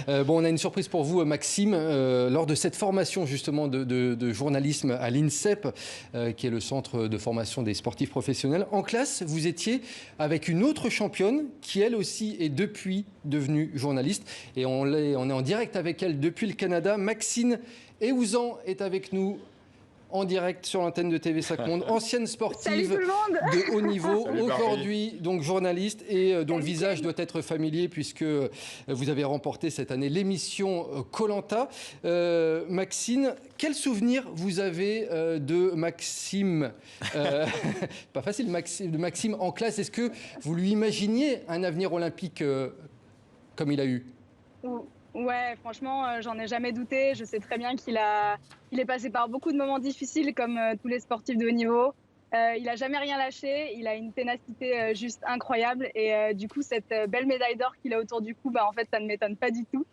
Bon, on a une surprise pour vous, Maxime. Lors de cette formation justement de journalisme à l'INSEP, qui est le centre de formation des sportifs professionnels, en classe, vous étiez avec une autre championne qui, elle aussi, est depuis devenue journaliste. Et on est en direct avec elle depuis le Canada. Maxine Eouzan est avec nous en direct sur l'antenne de TV5 Monde, ancienne sportive de haut niveau, aujourd'hui donc journaliste et dont le visage doit être familier puisque vous avez remporté cette année l'émission Koh-Lanta. Maxine, quel souvenir vous avez de Maxime pas facile, de Maxime en classe? Est-ce que vous lui imaginiez un avenir olympique comme il a eu? Ouais, franchement, j'en ai jamais douté. Je sais très bien qu'il est passé par beaucoup de moments difficiles, comme tous les sportifs de haut niveau. Il a jamais rien lâché. Il a une ténacité juste incroyable. Et du coup, cette belle médaille d'or qu'il a autour du cou, en fait, ça ne m'étonne pas du tout.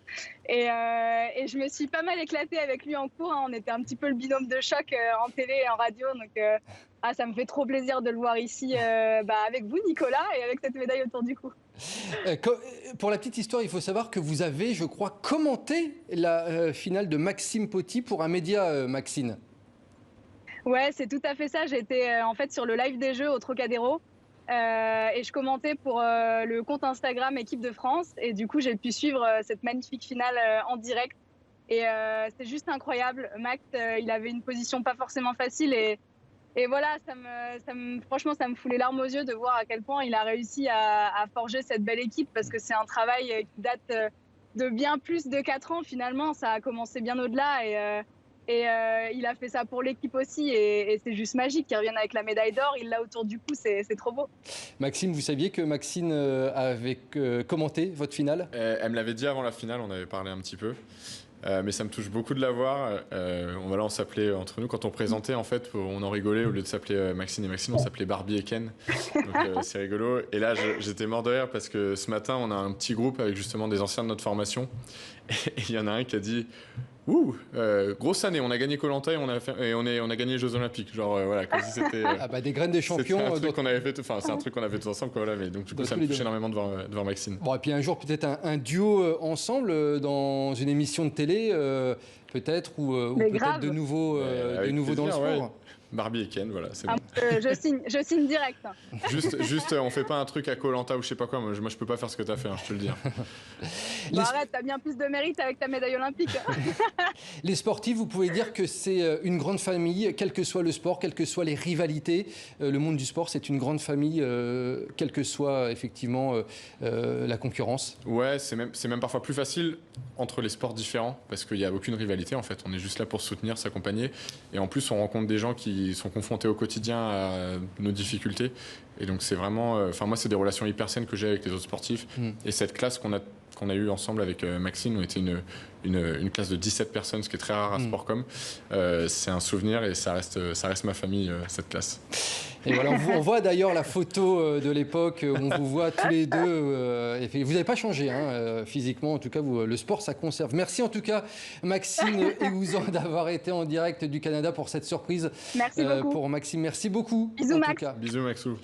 Et je me suis pas mal éclatée avec lui en cours. On était un petit peu le binôme de choc en télé et en radio. Donc, ça me fait trop plaisir de le voir ici avec vous, Nicolas, et avec cette médaille autour du cou. Pour la petite histoire, il faut savoir que vous avez, je crois, commenté la finale de Maxime Potty pour un média, Maxine. Ouais, c'est tout à fait ça. J'étais en fait sur le live des Jeux au Trocadéro et je commentais pour le compte Instagram Équipe de France. Et du coup, j'ai pu suivre cette magnifique finale en direct. Et c'est juste incroyable. Max, il avait une position pas forcément facile et voilà, franchement, ça me fout les larmes aux yeux de voir à quel point il a réussi à forger cette belle équipe parce que c'est un travail qui date de bien plus de 4 ans finalement. Ça a commencé bien au-delà et il a fait ça pour l'équipe aussi et c'est juste magique qu'il revienne avec la médaille d'or. Il l'a autour du cou, c'est trop beau. Maxime, vous saviez que Maxine avait commenté votre finale? Elle me l'avait dit avant la finale, on avait parlé un petit peu. Mais ça me touche beaucoup de la voir. On s'appelait entre nous, quand on présentait, en fait, on en rigolait. Au lieu de s'appeler Maxine et Maxime, on s'appelait Barbie et Ken. Donc c'est rigolo. Et là, j'étais mort de rire parce que ce matin, on a un petit groupe avec justement des anciens de notre formation. Et il y en a un qui a dit... Ouh, grosse année, on a gagné Koh-Lanta et on a gagné les Jeux Olympiques. Genre, voilà, comme si c'était. Des graines des champions. C'est un truc qu'on avait fait, c'est un truc qu'on a fait tous ensemble, quoi, voilà, mais donc du coup, ça me touche énormément de voir Maxine. Bon, et puis un jour, peut-être un duo ensemble dans une émission de télé, peut-être, ou peut-être de nouveau dans le sport. Ouais. Barbie et Ken, voilà, c'est bon. Je signe direct. Juste, on fait pas un truc à Koh-Lanta ou je sais pas quoi. Moi, je peux pas faire ce que t'as fait, je te le dis. Arrête, t'as bien plus de mérite avec ta médaille olympique. Les sportifs, vous pouvez dire que c'est une grande famille, quel que soit le sport, quelles que soient les rivalités. Le monde du sport, c'est une grande famille, quelle que soit effectivement la concurrence. Ouais, c'est même parfois plus facile entre les sports différents parce qu'il n'y a aucune rivalité en fait. On est juste là pour se soutenir, s'accompagner. Et en plus, on rencontre des gens qui sont confrontés au quotidien à nos difficultés. Et donc, c'est vraiment... moi, c'est des relations hyper saines que j'ai avec les autres sportifs. Et cette classe qu'on a eue ensemble avec Maxine, on était une classe de 17 personnes, ce qui est très rare à Sportcom. C'est un souvenir et ça reste ma famille, cette classe. Et voilà, on voit d'ailleurs la photo de l'époque où on vous voit tous les deux. Vous n'avez pas changé physiquement, en tout cas, le sport, ça conserve. Merci en tout cas, Maxine Eouzan, d'avoir été en direct du Canada pour cette surprise. Merci beaucoup. Pour Maxime, merci beaucoup. Bisous, Max. Bisous, Maxou.